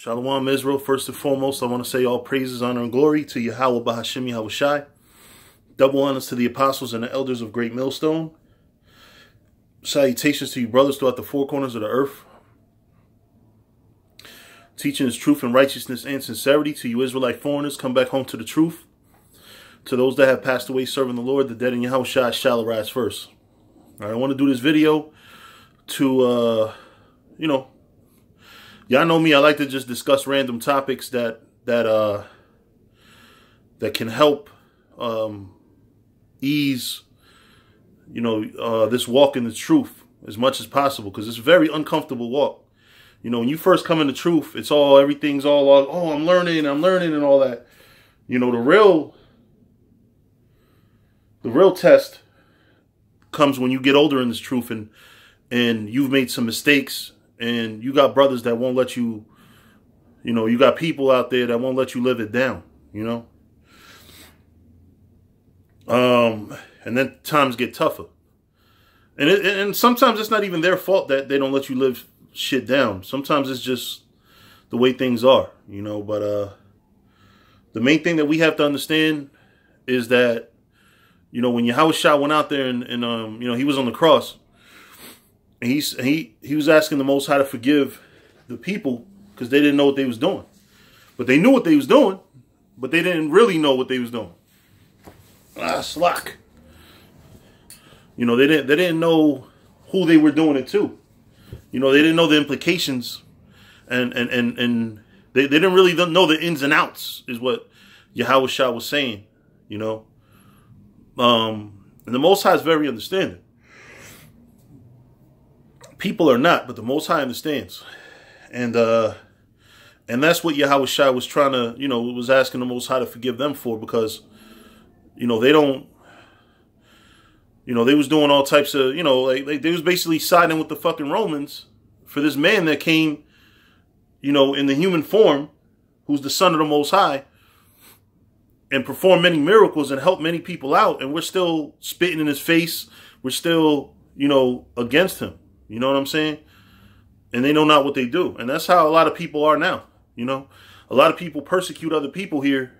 Shalom Israel. First and foremost, I want to say all praises, honor, and glory to Yahweh Bahashim Yahweh Shai. Double honors to the apostles and the elders of Great Millstone. Salutations to you brothers throughout the four corners of the earth. Teaching his truth and righteousness and sincerity to you Israelite foreigners. Come back home to the truth. To those that have passed away serving the Lord, the dead in Yahweh Shai shall arise first. All right, I want to do this video to, y'all know me. I like to just discuss random topics that can help ease, this walk in the truth as much as possible, because it's a very uncomfortable walk. When you first come in the truth, everything's all oh, I'm learning and all that. The real test comes when you get older in this truth and you've made some mistakes. And you got brothers that won't let you, you got people out there that won't let you live it down, And then times get tougher. And sometimes it's not even their fault that they don't let you live shit down. Sometimes it's just the way things are, But the main thing that we have to understand is that, when Yahweh Shai went out there and he was on the cross, and he was asking the Most High to forgive the people because they didn't know what they was doing. But they knew what they was doing, but they didn't really know what they was doing. Slack. They didn't know who they were doing it to. They didn't know the implications, and they didn't really know the ins and outs, is what Yahweh Shai was saying. And the Most High is very understanding. People are not, but the Most High understands. And that's what Yahweh Shai was trying to, was asking the Most High to forgive them for, because, they don't, they was doing all types of, they was basically siding with the fucking Romans for this man that came, in the human form, who's the son of the Most High, and performed many miracles and helped many people out. And we're still spitting in his face. We're still, against him. You know what I'm saying? And they know not what they do. And that's how a lot of people are now. A lot of people persecute other people here.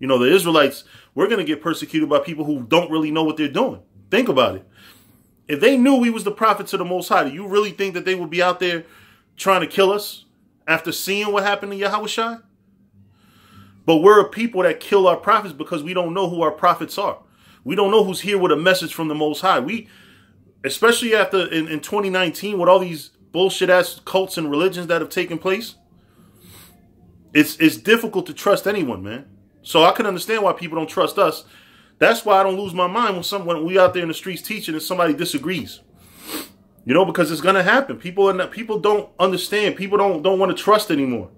The Israelites, we're going to get persecuted by people who don't really know what they're doing. Think about it. If they knew we was the prophets of the Most High, do you really think that they would be out there trying to kill us after seeing what happened to Yahweh Shai? But we're a people that kill our prophets because we don't know who our prophets are. We don't know who's here with a message from the Most High. Especially after in 2019, with all these bullshit ass cults and religions that have taken place, it's difficult to trust anyone, man. So I can understand why people don't trust us. That's why I don't lose my mind when we out there in the streets teaching and somebody disagrees. Because it's gonna happen. People don't understand. People don't want to trust anymore.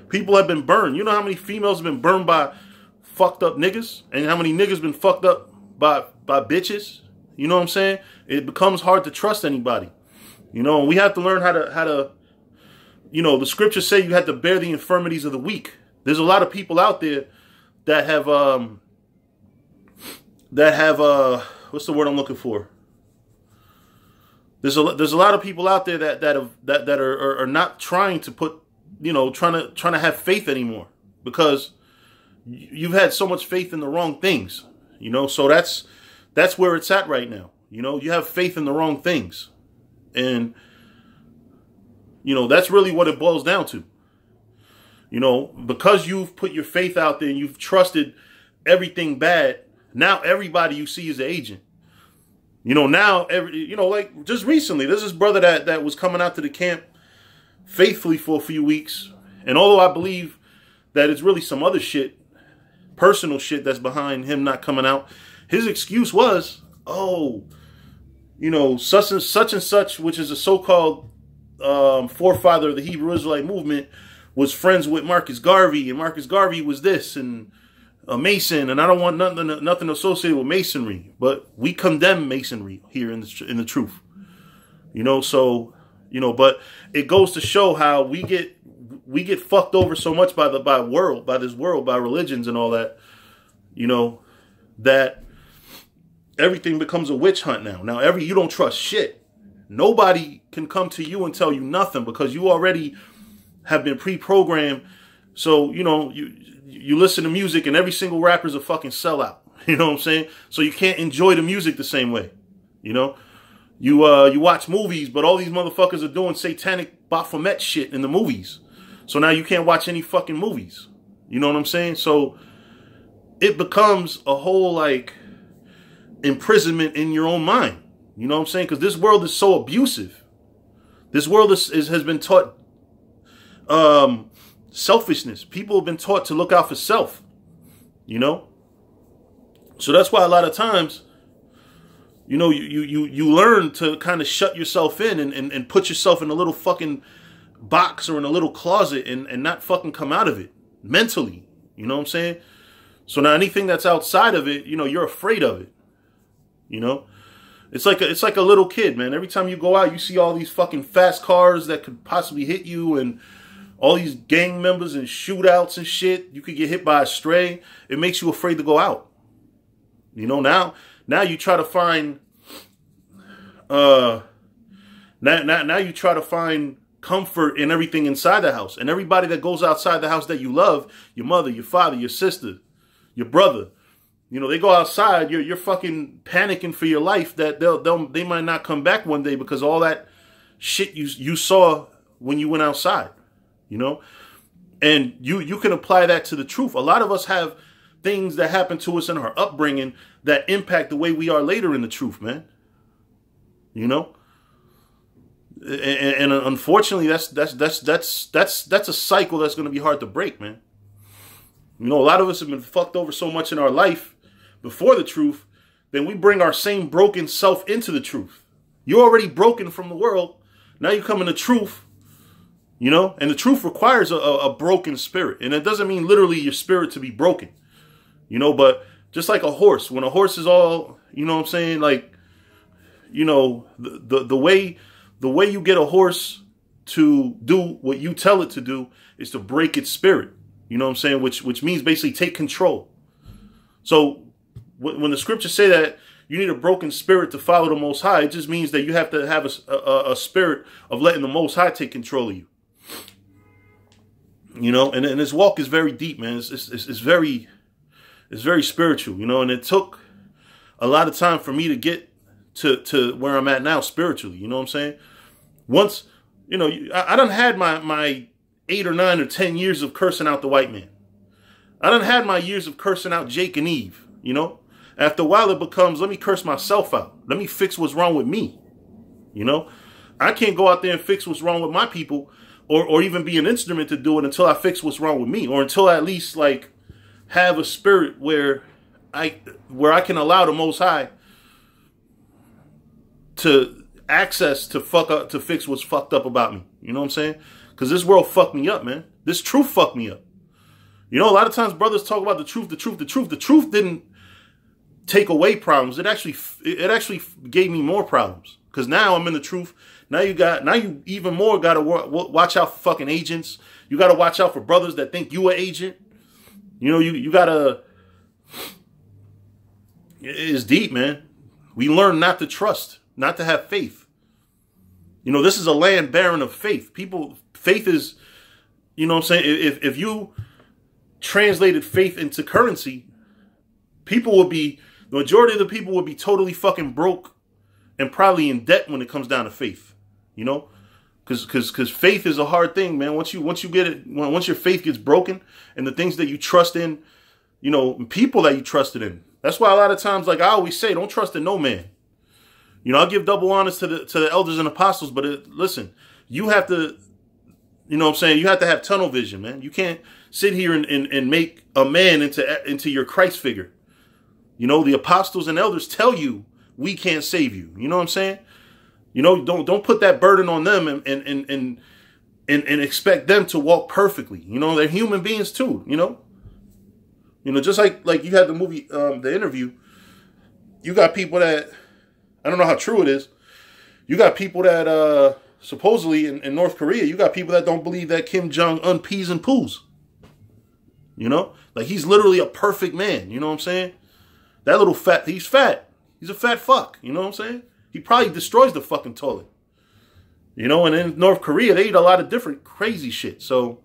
People have been burned. You know how many females have been burned by fucked up niggas, and how many niggas been fucked up by bitches? You know what I'm saying? It becomes hard to trust anybody. And we have to learn how to, the scriptures say you have to bear the infirmities of the weak. There's a lot of people out there that have, what's the word I'm looking for? There's a lot of people out there that are not trying to put, trying to have faith anymore, because you've had so much faith in the wrong things, so that's where it's at right now. You have faith in the wrong things. And, that's really what it boils down to. Because you've put your faith out there and you've trusted everything bad, now everybody you see is an agent. Now, like just recently, there's this brother that was coming out to the camp faithfully for a few weeks. And although I believe that it's really some other shit, personal shit that's behind him not coming out, his excuse was, such and such, which is a so-called forefather of the Hebrew Israelite movement, was friends with Marcus Garvey, and Marcus Garvey was this, and a Mason, and I don't want nothing associated with Masonry, but we condemn Masonry here in the truth. But it goes to show how we get fucked over so much by this world, by religions and all that, that everything becomes a witch hunt now. You don't trust shit. Nobody can come to you and tell you nothing, because you already have been pre-programmed. So, you know, you listen to music and every single rapper's a fucking sellout. You know what I'm saying? So you can't enjoy the music the same way. You know? You watch movies, but all these motherfuckers are doing satanic Baphomet shit in the movies. So now you can't watch any fucking movies. You know what I'm saying? So it becomes a whole, like, imprisonment in your own mind. You know what I'm saying? Because this world is so abusive. This world has been taught selfishness. People have been taught to look out for self. You know? So that's why a lot of times, you know, you learn to kind of shut yourself in and put yourself in a little fucking box or in a little closet and not fucking come out of it mentally. You know what I'm saying? So now anything that's outside of it, you know, you're afraid of it. You know? It's like a little kid, man. Every time you go out, you see all these fucking fast cars that could possibly hit you and all these gang members and shootouts and shit. You could get hit by a stray. It makes you afraid to go out. You know, now you try to find now you try to find comfort in everything inside the house. And everybody that goes outside the house that you love, your mother, your father, your sister, your brother, you know, they go outside, you're fucking panicking for your life that they might not come back one day because all that shit you saw when you went outside, you know? And you can apply that to the truth. A lot of us have things that happen to us in our upbringing that impact the way we are later in the truth, man. You know? And unfortunately, that's a cycle that's going to be hard to break, man. You know, a lot of us have been fucked over so much in our life before the truth, then we bring our same broken self into the truth. You're already broken from the world. Now you come in the truth, you know, and the truth requires a broken spirit. And it doesn't mean literally your spirit to be broken, you know, but just like a horse, when a horse is all, you know what I'm saying? Like, you know, the way you get a horse to do what you tell it to do is to break its spirit. You know what I'm saying? Which means basically take control. So when the scriptures say that you need a broken spirit to follow the Most High, it just means that you have to have a spirit of letting the Most High take control of you. You know, and this walk is very deep, man. It's very spiritual, you know, and it took a lot of time for me to get to where I'm at now spiritually. You know what I'm saying? Once, you know, I done had my 8 or 9 or 10 years of cursing out the white man. I done had my years of cursing out Jake and Eve, you know? After a while, it becomes, let me curse myself out. Let me fix what's wrong with me, you know? I can't go out there and fix what's wrong with my people or even be an instrument to do it until I fix what's wrong with me, or until I at least, like, have a spirit where I can allow the Most High to access to fix what's fucked up about me. You know what I'm saying? Because this world fucked me up, man. This truth fucked me up. You know, a lot of times brothers talk about the truth. The truth didn't take away problems. It actually gave me more problems. Because now I'm in the truth. Now you even more got to watch out for fucking agents. You got to watch out for brothers that think you an agent. You know, you got to... It's deep, man. We learn not to trust, not to have faith. You know, this is a land barren of faith. Faith is, you know what I'm saying? If you translated faith into currency, the majority of the people would be totally fucking broke and probably in debt when it comes down to faith, you know? Because faith is a hard thing, man. Once you get it, once your faith gets broken and the things that you trust in, you know, people that you trusted in. That's why a lot of times, like I always say, don't trust in no man. You know, I'll give double honors to the elders and apostles, but listen, you have to, you know what I'm saying? You have to have tunnel vision, man. You can't sit here and make a man into your Christ figure. You know, the apostles and elders tell you we can't save you. You know what I'm saying? You know, don't put that burden on them and expect them to walk perfectly. You know, they're human beings too, you know? You know, just like you had the movie, The Interview, you got people that, I don't know how true it is, you got people that, supposedly in North Korea, you got people that don't believe that Kim Jong Un pees and poos. You know? Like, he's literally a perfect man. You know what I'm saying? That little he's fat. He's a fat fuck. You know what I'm saying? He probably destroys the fucking toilet. You know, and in North Korea, they eat a lot of different crazy shit. So,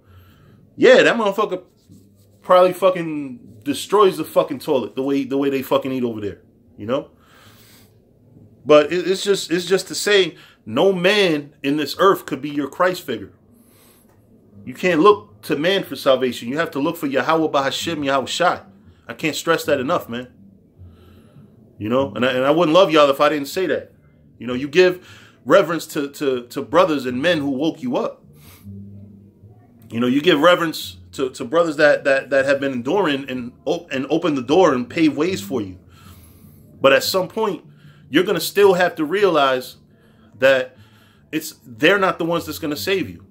yeah, that motherfucker probably fucking destroys the fucking toilet the way they fucking eat over there. You know? But it's just to say, no man in this earth could be your Christ figure. You can't look to man for salvation. You have to look for Yahweh Bahashim, Yahweh Shai. I can't stress that enough, man. You know, and I wouldn't love y'all if I didn't say that. You know, you give reverence to brothers and men who woke you up. You know, you give reverence to brothers that have been enduring and opened the door and paved ways for you. But at some point, you're going to still have to realize that they're not the ones that's going to save you.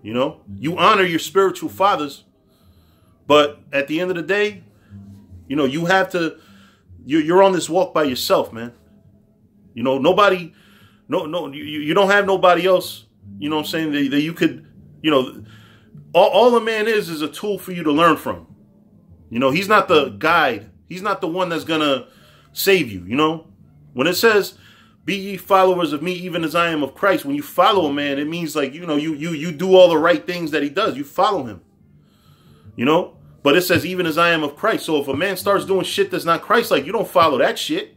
You know, you honor your spiritual fathers, but at the end of the day, you know, you have to, you're on this walk by yourself, man. You know, nobody, you don't have nobody else, you know what I'm saying, that you could, you know, all a man is a tool for you to learn from. You know, he's not the guide. He's not the one that's going to save you, you know. When it says, be ye followers of me, even as I am of Christ, when you follow a man, it means like, you know, you do all the right things that he does. You follow him, you know. But it says, even as I am of Christ. So if a man starts doing shit that's not Christ-like, you don't follow that shit.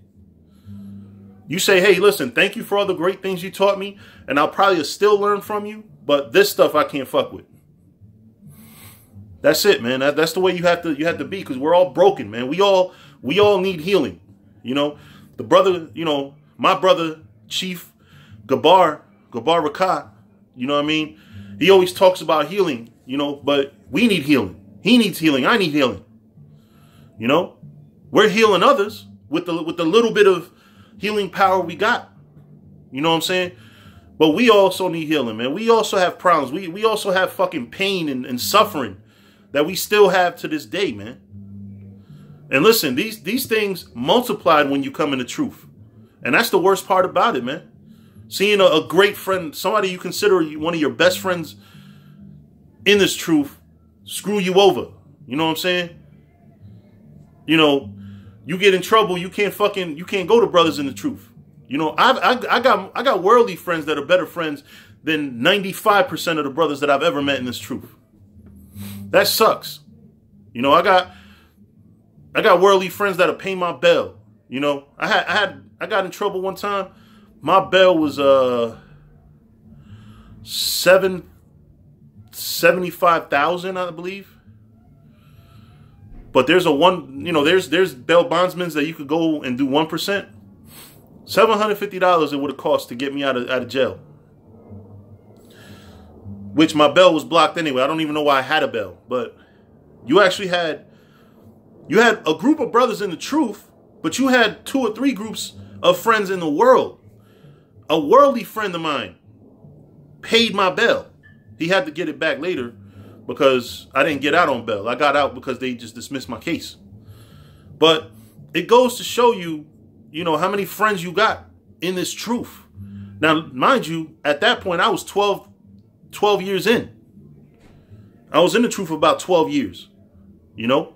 You say, hey, listen, thank you for all the great things you taught me, and I'll probably still learn from you, but this stuff I can't fuck with. That's it, man. That's the way you have to be, because we're all broken, man. We all need healing, you know. The brother, you know, my brother, Chief Gabar Rakat, you know what I mean? He always talks about healing, you know, but we need healing. He needs healing. I need healing. You know, we're healing others with the little bit of healing power we got. You know what I'm saying? But we also need healing, man. We also have problems. We also have fucking pain and suffering that we still have to this day, man. And listen, these things multiplied when you come into truth. And that's the worst part about it, man. Seeing a great friend, somebody you consider one of your best friends in this truth, screw you over. You know what I'm saying? You know, you get in trouble, you can't go to brothers in the truth. You know, I got worldly friends that are better friends than 95% of the brothers that I've ever met in this truth. That sucks. You know, I got worldly friends that'll pay my bail. You know, I got in trouble one time. My bail was $75,000, I believe. But there's there's bail bondsmen that you could go and do 1%. $750 it would have cost to get me out of jail. Which my bail was blocked anyway. I don't even know why I had a bail. But you actually had a group of brothers in the truth, but you had 2 or 3 groups of friends in the world. A worldly friend of mine paid my bail. He had to get it back later because I didn't get out on bail. I got out because they just dismissed my case. But it goes to show you, you know, how many friends you got in this truth. Now, mind you, at that point, I was 12 years in. I was in the truth for about 12 years, you know.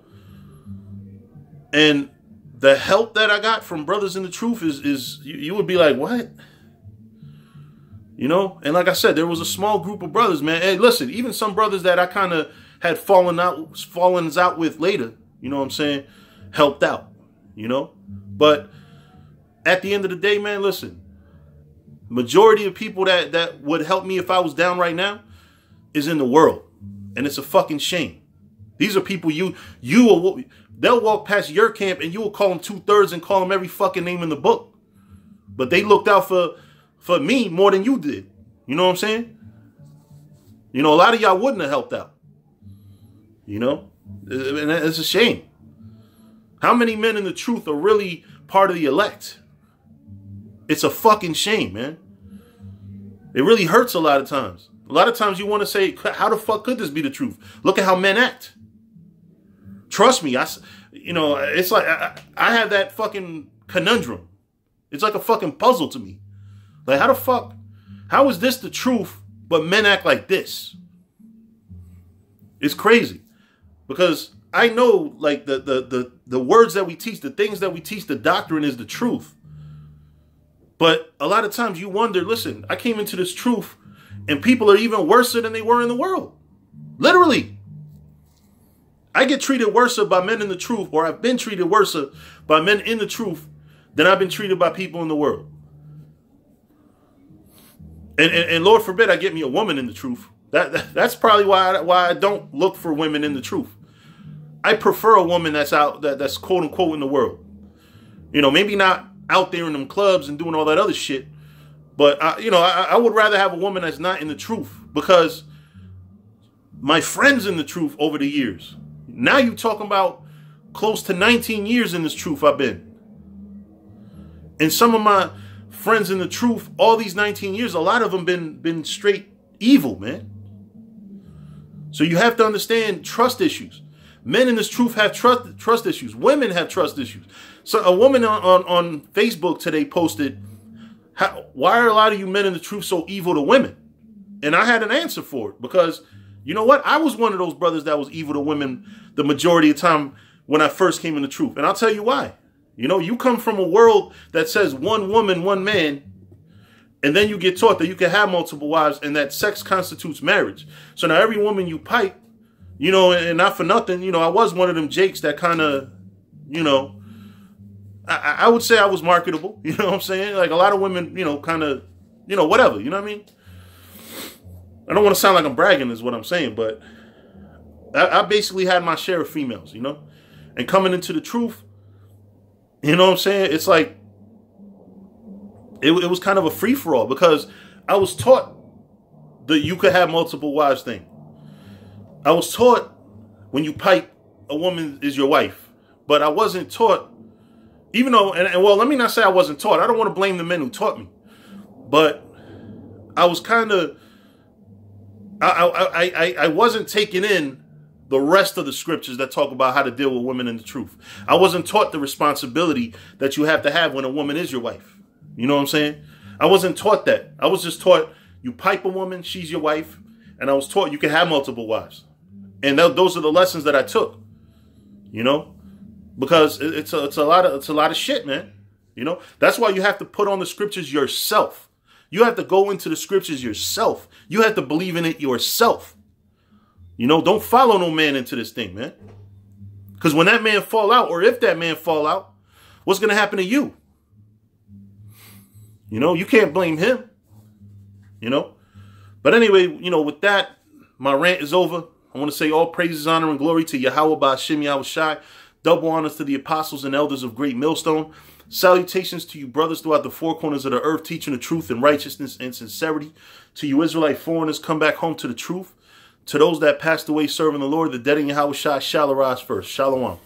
And the help that I got from brothers in the truth is you would be like, what? You know? And like I said, there was a small group of brothers, man. Hey, listen, even some brothers that I kind of had fallens out with later, you know what I'm saying, helped out, you know? But at the end of the day, man, listen, majority of people that would help me if I was down right now is in the world. And it's a fucking shame. These are people they'll walk past your camp and you will call them 2/3 and call them every fucking name in the book. But they looked out for me more than you did. You know what I'm saying? You know, a lot of y'all wouldn't have helped out. You know? And it's a shame. How many men in the truth are really part of the elect? It's a fucking shame, man. It really hurts a lot of times. A lot of times you want to say, how the fuck could this be the truth? Look at how men act. Trust me, it's like I have that fucking conundrum. It's like a fucking puzzle to me. Like, how is this the truth, but men act like this? It's crazy. Because I know, like, the words that we teach, the things that we teach, the doctrine is the truth. But a lot of times you wonder, listen, I came into this truth And people are even worse than they were in the world. Literally. I get treated worse by men in the truth, or I've been treated worse by men in the truth than I've been treated by people in the world. And Lord forbid I get me a woman in the truth. That's probably why I don't look for women in the truth. I prefer a woman that's out, that's quote unquote in the world. You know, maybe not out there in them clubs and doing all that other shit. But, I would rather have a woman that's not in the truth, because my friends in the truth over the years, now you're talking about close to 19 years in this truth I've been. And some of my friends in the truth, all these 19 years, a lot of them been straight evil, man. So you have to understand trust issues. Men in this truth have trust issues. Women have trust issues. So a woman on Facebook today posted, why are a lot of you men in the truth so evil to women? And I had an answer for it, because you know what? I was one of those brothers that was evil to women the majority of the time when I first came in the truth. And I'll tell you why. You know, you come from a world that says one woman, one man, and then you get taught that you can have multiple wives and that sex constitutes marriage. So now every woman you pipe, you know, and not for nothing, you know, I was one of them jakes that kind of, you know, I would say I was marketable. You know what I'm saying? Like a lot of women, you know, kind of, you know, whatever. You know what I mean? I don't want to sound like I'm bragging is what I'm saying, but I basically had my share of females, you know? And coming into the truth, you know what I'm saying? It's like, it was kind of a free-for-all, because I was taught that you could have multiple wives thing. I was taught when you pipe, a woman is your wife. But I wasn't taught, even though, and well, let me not say I wasn't taught. I don't want to blame the men who taught me. But I was kind of, I wasn't taking in the rest of the scriptures that talk about how to deal with women in the truth. I wasn't taught the responsibility that you have to have when a woman is your wife. You know what I'm saying? I wasn't taught that. I was just taught you pipe a woman, she's your wife. And I was taught you can have multiple wives. And those are the lessons that I took, you know, because it's a lot of shit, man. You know, that's why you have to put on the scriptures yourself. You have to go into the scriptures yourself. You have to believe in it yourself. You know, don't follow no man into this thing, man. Because when that man fall out, or if that man fall out, what's going to happen to you? You know, you can't blame him. You know. But anyway, you know, with that, my rant is over. I want to say all praises, honor, and glory to Yahweh Ba'Shem Yahushai. Double honors to the apostles and elders of Great Millstone. Salutations to you brothers throughout the four corners of the earth, teaching the truth and righteousness and sincerity. To you Israelite foreigners, come back home to the truth. To those that passed away serving the Lord, the dead in Yahushua shall arise first. Shalom.